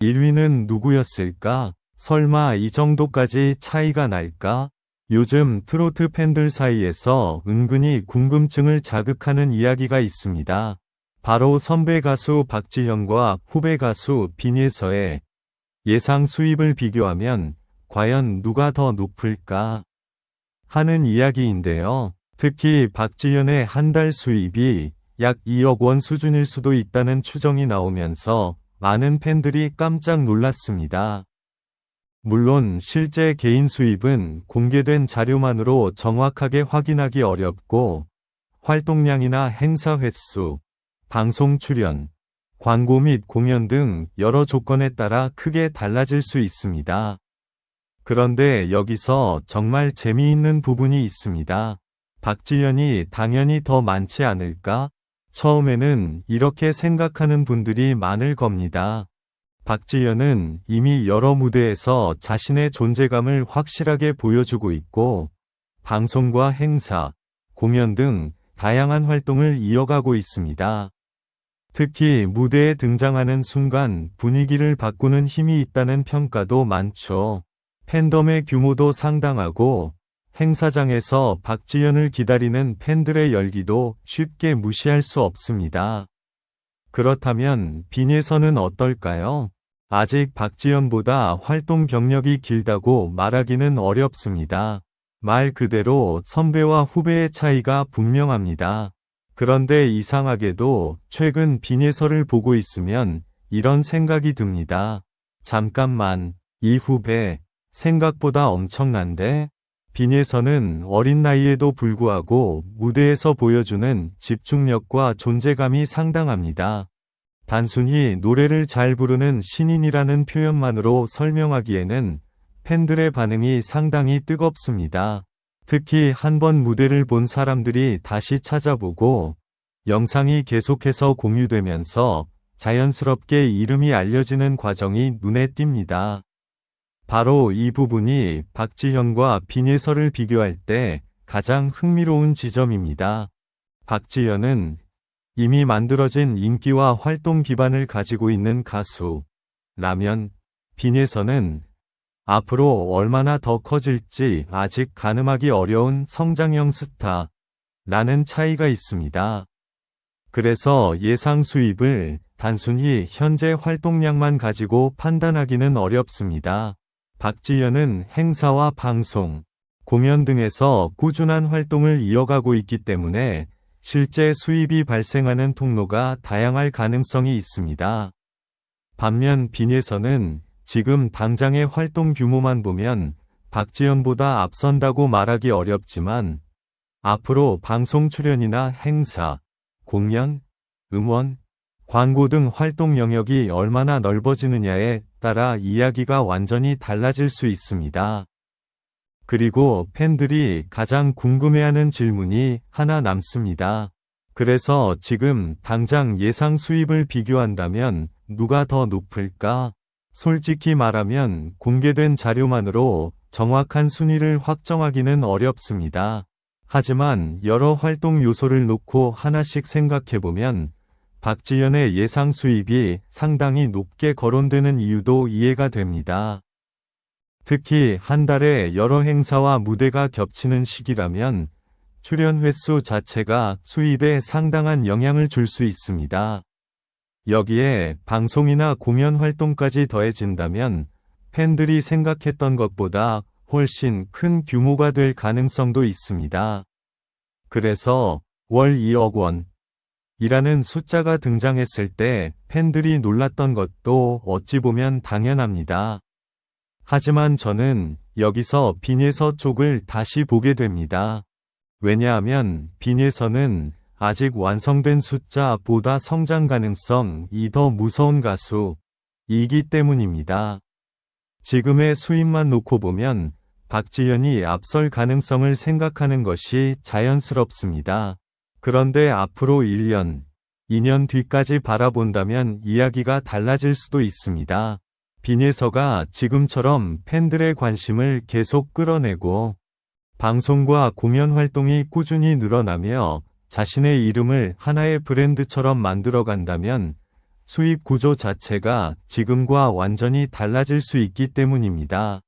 1위는 누구였을까? 설마 이 정도까지 차이가 날까? 요즘 트로트 팬들 사이에서 은근히 궁금증을 자극하는 이야기가 있습니다. 바로 선배 가수 박지현과 후배 가수 빈예서의 예상 수입을 비교하면 과연 누가 더 높을까 하는 이야기인데요. 특히 박지현의 한 달 수입이 약 2억 원 수준일 수도 있다는 추정이 나오면서 많은 팬들이 깜짝 놀랐습니다. 물론 실제 개인 수입은 공개된 자료만으로 정확하게 확인하기 어렵고 활동량이나 행사 횟수, 방송 출연, 광고 및 공연 등 여러 조건에 따라 크게 달라질 수 있습니다. 그런데 여기서 정말 재미있는 부분이 있습니다. 박지현이 당연히 더 많지 않을까? 처음에는 이렇게 생각하는 분들이 많을 겁니다. 박지현은 이미 여러 무대에서 자신의 존재감을 확실하게 보여주고 있고, 방송과 행사, 공연 등 다양한 활동을 이어가고 있습니다. 특히 무대에 등장하는 순간 분위기를 바꾸는 힘이 있다는 평가도 많죠. 팬덤의 규모도 상당하고, 행사장에서 박지현을 기다리는 팬들의 열기도 쉽게 무시할 수 없습니다. 그렇다면 빈예서는 어떨까요? 아직 박지현보다 활동 경력이 길다고 말하기는 어렵습니다. 말 그대로 선배와 후배의 차이가 분명합니다. 그런데 이상하게도 최근 빈예서를 보고 있으면 이런 생각이 듭니다. 잠깐만, 이 후배 생각보다 엄청난데? 빈예서는 어린 나이에도 불구하고 무대에서 보여주는 집중력과 존재감이 상당합니다. 단순히 노래를 잘 부르는 신인이라는 표현만으로 설명하기에는 팬들의 반응이 상당히 뜨겁습니다. 특히 한 번 무대를 본 사람들이 다시 찾아보고 영상이 계속해서 공유되면서 자연스럽게 이름이 알려지는 과정이 눈에 띕니다. 바로 이 부분이 박지현과 빈예서를 비교할 때 가장 흥미로운 지점입니다. 박지현은 이미 만들어진 인기와 활동 기반을 가지고 있는 가수라면 빈예서는 앞으로 얼마나 더 커질지 아직 가늠하기 어려운 성장형 스타라는 차이가 있습니다. 그래서 예상 수입을 단순히 현재 활동량만 가지고 판단하기는 어렵습니다. 박지현은 행사와 방송, 공연 등에서 꾸준한 활동을 이어가고 있기 때문에 실제 수입이 발생하는 통로가 다양할 가능성이 있습니다. 반면 빈예서는 지금 당장의 활동 규모만 보면 박지현보다 앞선다고 말하기 어렵지만 앞으로 방송 출연이나 행사, 공연, 음원, 광고 등 활동 영역이 얼마나 넓어지느냐에 따라 이야기가 완전히 달라질 수 있습니다. 그리고 팬들이 가장 궁금해하는 질문이 하나 남습니다. 그래서 지금 당장 예상 수입을 비교한다면 누가 더 높을까? 솔직히 말하면 공개된 자료만으로 정확한 순위를 확정하기는 어렵습니다. 하지만 여러 활동 요소를 놓고 하나씩 생각해보면 박지현의 예상 수입이 상당히 높게 거론되는 이유도 이해가 됩니다. 특히 한 달에 여러 행사와 무대가 겹치는 시기라면 출연 횟수 자체가 수입에 상당한 영향을 줄 수 있습니다. 여기에 방송이나 공연 활동까지 더해진다면 팬들이 생각했던 것보다 훨씬 큰 규모가 될 가능성도 있습니다. 그래서 월 2억 원이라는 숫자가 등장했을 때 팬들이 놀랐던 것도 어찌 보면 당연합니다. 하지만 저는 여기서 빈예서 쪽을 다시 보게 됩니다. 왜냐하면 빈예서는 아직 완성된 숫자보다 성장 가능성이 더 무서운 가수이기 때문입니다. 지금의 수입만 놓고 보면 박지현이 앞설 가능성을 생각하는 것이 자연스럽습니다. 그런데 앞으로 1년, 2년 뒤까지 바라본다면 이야기가 달라질 수도 있습니다. 빈예서가 지금처럼 팬들의 관심을 계속 끌어내고 방송과 공연 활동이 꾸준히 늘어나며 자신의 이름을 하나의 브랜드처럼 만들어간다면 수입 구조 자체가 지금과 완전히 달라질 수 있기 때문입니다.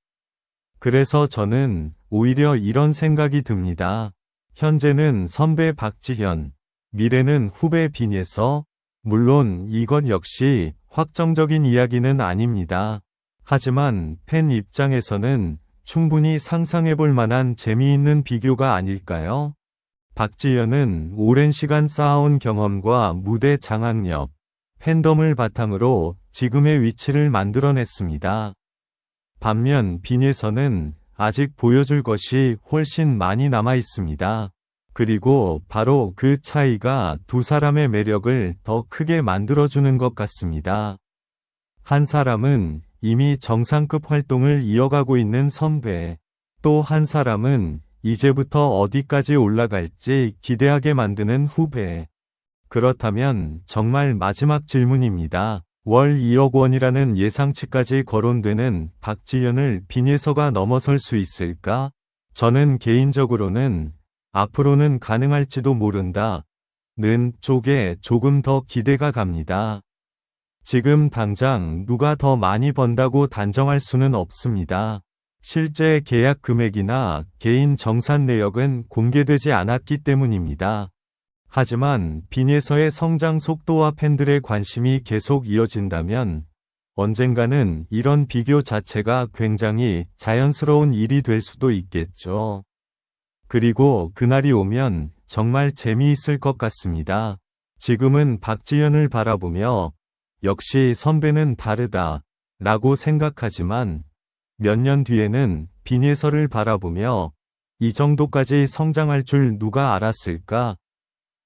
그래서 저는 오히려 이런 생각이 듭니다. 현재는 선배 박지현, 미래는 후배 빈예서, 물론 이것 역시 확정적인 이야기는 아닙니다. 하지만 팬 입장에서는 충분히 상상해볼 만한 재미있는 비교가 아닐까요? 박지현은 오랜 시간 쌓아온 경험과 무대 장악력, 팬덤을 바탕으로 지금의 위치를 만들어냈습니다. 반면 빈예서는 아직 보여줄 것이 훨씬 많이 남아 있습니다. 그리고 바로 그 차이가 두 사람의 매력을 더 크게 만들어주는 것 같습니다. 한 사람은 이미 정상급 활동을 이어가고 있는 선배, 또 한 사람은 이제부터 어디까지 올라갈지 기대하게 만드는 후배. 그렇다면 정말 마지막 질문입니다. 월 2억 원이라는 예상치까지 거론되는 박지현을 빈예서가 넘어설 수 있을까? 저는 개인적으로는 앞으로는 가능할지도 모른다. 는 쪽에 조금 더 기대가 갑니다. 지금 당장 누가 더 많이 번다고 단정할 수는 없습니다. 실제 계약 금액이나 개인 정산 내역은 공개되지 않았기 때문입니다. 하지만 빈예서의 성장 속도와 팬들의 관심이 계속 이어진다면 언젠가는 이런 비교 자체가 굉장히 자연스러운 일이 될 수도 있겠죠. 그리고 그날이 오면 정말 재미있을 것 같습니다. 지금은 박지현을 바라보며 역시 선배는 다르다 라고 생각하지만 몇 년 뒤에는 빈예서를 바라보며 이 정도까지 성장할 줄 누가 알았을까?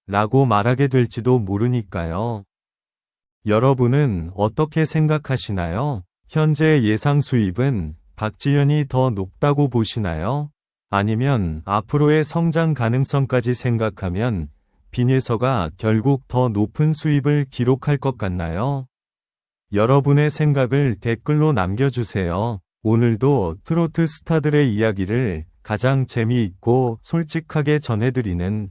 라고 말하게 될지도 모르니까요. 여러분은 어떻게 생각하시나요? 현재 예상 수입은 박지현이 더 높다고 보시나요? 아니면 앞으로의 성장 가능성까지 생각하면 빈예서가 결국 더 높은 수입을 기록할 것 같나요? 여러분의 생각을 댓글로 남겨주세요. 오늘도 트로트 스타들의 이야기를 가장 재미있고 솔직하게 전해드리는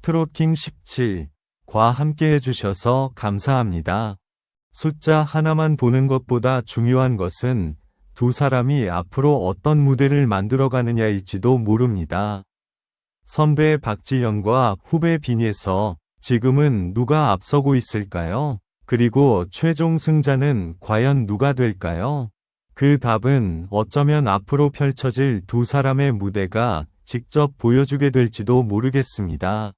트롯킹 17과 함께 해주셔서 감사합니다. 숫자 하나만 보는 것보다 중요한 것은 두 사람이 앞으로 어떤 무대를 만들어가느냐일지도 모릅니다. 선배 박지현과 후배 빈예서, 지금은 누가 앞서고 있을까요? 그리고 최종 승자는 과연 누가 될까요? 그 답은 어쩌면 앞으로 펼쳐질 두 사람의 무대가 직접 보여주게 될지도 모르겠습니다.